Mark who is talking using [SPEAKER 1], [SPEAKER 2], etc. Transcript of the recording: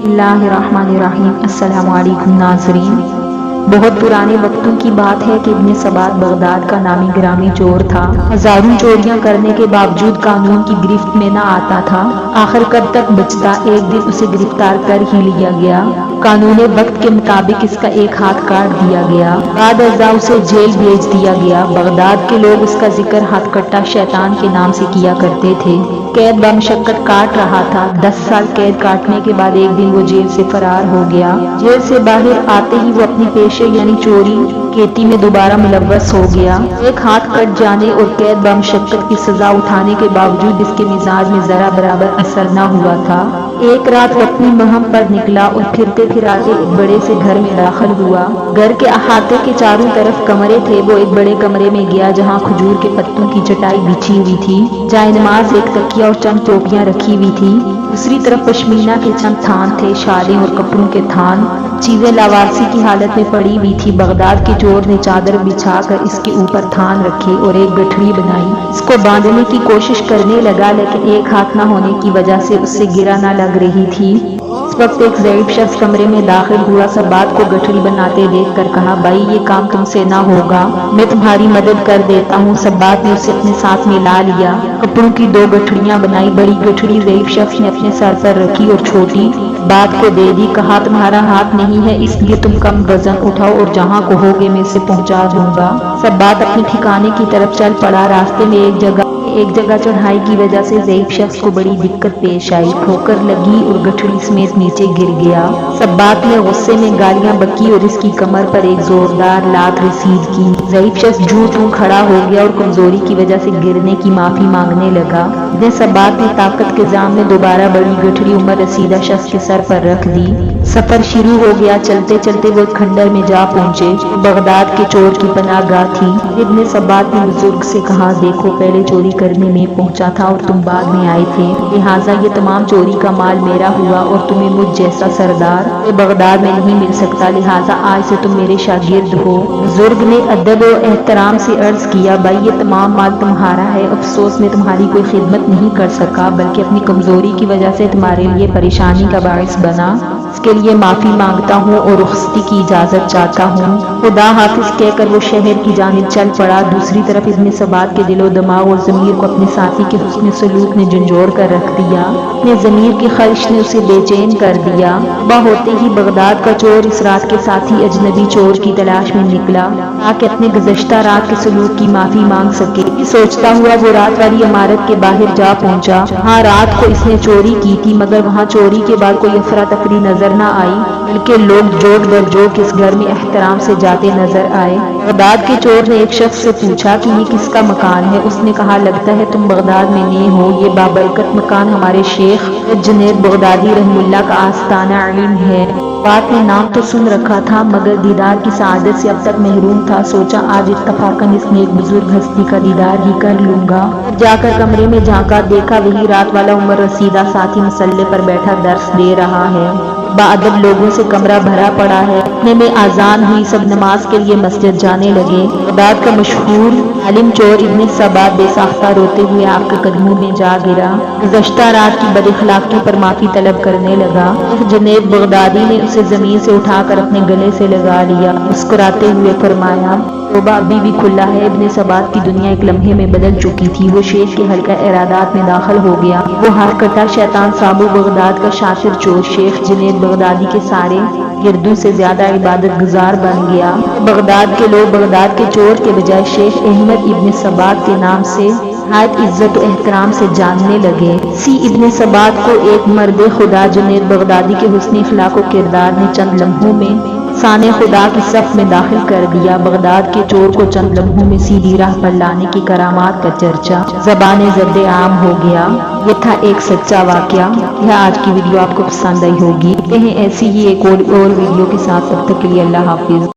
[SPEAKER 1] बिस्मिल्लाहिर्रहमानिर्रहीम। अस्सलाम वालेकुम नाज़रीन। बहुत पुराने वक्तों की बात है कि इब्न सबात बगदाद का नामी गिरामी चोर था। हजारों चोरियां करने के बावजूद कानून की गिरफ्त में न आता था। आखिर कब तक बचता, एक दिन उसे गिरफ्तार कर ही लिया गया। कानून वक्त के मुताबिक इसका एक हाथ काट दिया गया। बाद अज़ा उसे जेल भेज दिया गया। बगदाद के लोग उसका जिक्र हाथकट्टा शैतान के नाम से किया करते थे। कैद बमशक्कत काट रहा था। 10 साल कैद काटने के बाद एक दिन वो जेल से फरार हो गया। जेल से बाहर आते ही वो अपनी पेशे यानी चोरी खेती में दोबारा मुलव्वस हो गया। एक हाथ कट जाने और कैद बमशक्कत की सजा उठाने के बावजूद इसके मिजाज में जरा बराबर असर न हुआ था। एक रात वो अपनी मुहिम पर निकला और फिरते फिराते एक बड़े से घर में दाखिल हुआ। घर के अहाते के चारों तरफ कमरे थे। वो एक बड़े कमरे में गया जहाँ खजूर के पत्तों की चटाई बिछी हुई थी। जायनमाज, एक तकिया और चंद टोपियां रखी हुई थी। दूसरी तरफ पश्मीना के चंद थान थे, शालें और कपड़ों के थान। चीजें लावारसी की हालत में पड़ी हुई थी। बगदाद के चोर ने चादर बिछाकर इसके ऊपर थान रखे और एक गठरी बनाई। इसको बांधने की कोशिश करने लगा, लेकिन एक हाथ न होने की वजह से उससे गिरा न लग रही थी। इस वक्त एक ज़ईफ शख्स कमरे में दाखिल हुआ। सबात को गठरी बनाते देखकर कहा, भाई ये काम तुमसे ना होगा, मैं तुम्हारी मदद कर देता हूँ। सबात ने उसे अपने साथ में ला लिया। कपड़ों की 2 गठरियां बनाई। बड़ी गठरी ज़ईफ शख्स ने अपने सर पर रखी और छोटी बात को दे दी। कहा, तुम्हारा हाथ नहीं है इसलिए तुम कम वजन उठाओ और जहाँ कहोगे मैं इसे पहुँचा दूंगा। सबात अपने ठिकाने की तरफ चल पड़ा। रास्ते में एक जगह चढ़ाई की वजह से ज़ईफ शख्स को बड़ी दिक्कत पेश आई। ठोकर लगी और गठरी समेत नीचे गिर गया। सबात ने गुस्से में गालियां बकी और इसकी कमर पर एक जोरदार लात रसीद की। ज़ईफ शख्स जूं खड़ा हो गया और कमजोरी की वजह से गिरने की माफी मांगने लगा। सबात ने ताकत के जाम में दोबारा बड़ी गठरी उमर रसीदा शख्स के सर पर रख दी। सफर शुरू हो गया। चलते चलते वो एक खंडर में जा पहुंचे। बगदाद के चोर की पनाहगाह थी। इब्न सबात ने बुजुर्ग से कहा, देखो पहले चोरी करने में पहुंचा था और तुम बाद में आए थे, लिहाजा ये तमाम चोरी का माल मेरा हुआ और तुम्हें मुझ जैसा सरदार बगदाद में नहीं मिल सकता, लिहाजा आज से तुम मेरे शागिर्द हो। बुजुर्ग ने अदब और एहतराम से अर्ज किया, भाई ये तमाम माल तुम्हारा है। अफसोस में तुम्हारी कोई खिदमत नहीं कर सका, बल्कि अपनी कमजोरी की वजह से तुम्हारे लिए परेशानी का बाइस बना। इसके लिए माफी मांगता हूँ और रुखसती की इजाजत चाहता हूँ। खुदा हाफिज कहकर वो शहर की जानिब चल पड़ा। दूसरी तरफ इब्न सबात के दिलो दिमाग और ज़मीर को अपने साथी के हुस्न सलूक ने झंझोड़ कर रख दिया। अपने ज़मीर की ख्वाहिश ने उसे बेचैन कर दिया। सुबह होते ही बगदाद का चोर इस रात के साथी अजनबी चोर की तलाश में निकला ताकि अपने गुज़श्ता रात के सलूक की माफी मांग सके। सोचता हुआ वो रात वाली इमारत के बाहर जा पहुंचा। हाँ, रात को इसने चोरी की थी, मगर वहाँ चोरी के बाद कोई अफरा तफरी नजर न आई, बल्कि लोग जोक दर जोक इस घर में एहतराम से जाते नजर आए। बगदाद के चोर ने एक शख्स से पूछा कि ये किसका मकान है। उसने कहा, लगता है तुम बगदाद में नए हो, ये बाबरकत मकान हमारे शेख जुनैद बगदादी रहमुल्लाह का आस्ताना इल्म है। बात ने नाम तो सुन रखा था, मगर दीदार की सआदत से अब तक महरूम था। सोचा आज इत्तफाकन इस नेक बुजुर्ग हस्ती का दीदार ही कर लूंगा। जाकर कमरे में झांका, देखा वही रात वाला उमर रसीदा साथी मुसल्ले पर बैठा दर्स दे रहा है। बाअदब लोगों से कमरा भरा पड़ा है। इतने में आजान हुई, सब नमाज के लिए मस्जिद जाने लगे। बगदाद का मशहूर आलिम चोर इब्न सबात बेसाख्ता रोते हुए आपके कदमों में जा गिरा। गुज़श्ता रात की बदअखलाकी पर माफी तलब करने लगा। जुनैद बगदादी ने उसे जमीन से उठाकर अपने गले से लगा लिया। मुस्कुराते हुए फरमाया, तौबा अभी भी खुला है। इब्न सबात की दुनिया एक लम्हे में बदल चुकी थी। वो शेख के हल्का इरादात में दाखिल हो गया। वो हाथकट्टा शैतान साबु बगदाद का शातिर चोर शेख जुनैद बगदादी के सारे गिरदों से ज्यादा इबादत गुजार बन गया। बगदाद के लोग बगदाद के चोर के बजाय शेख अहमद इब्न सबात के नाम से हायत इज्जत और एहतराम से जानने लगे। सी इब्न सबात को एक मर्द खुदा जुनैद बगदादी के हुस्न इखलाक और किरदार ने चंद लम्हों में साने खुदा की सफ में दाखिल कर दिया। बगदाद के चोर को चंद लम्हों में सीधी राह पर लाने की करामात का चर्चा ज़बाने ज़ब्दे आम हो गया। ये था एक सच्चा वाकया। यह आज की वीडियो आपको पसंद आई होगी। ऐसी ही एक और वीडियो के साथ, तब तक के लिए अल्लाह हाफिज।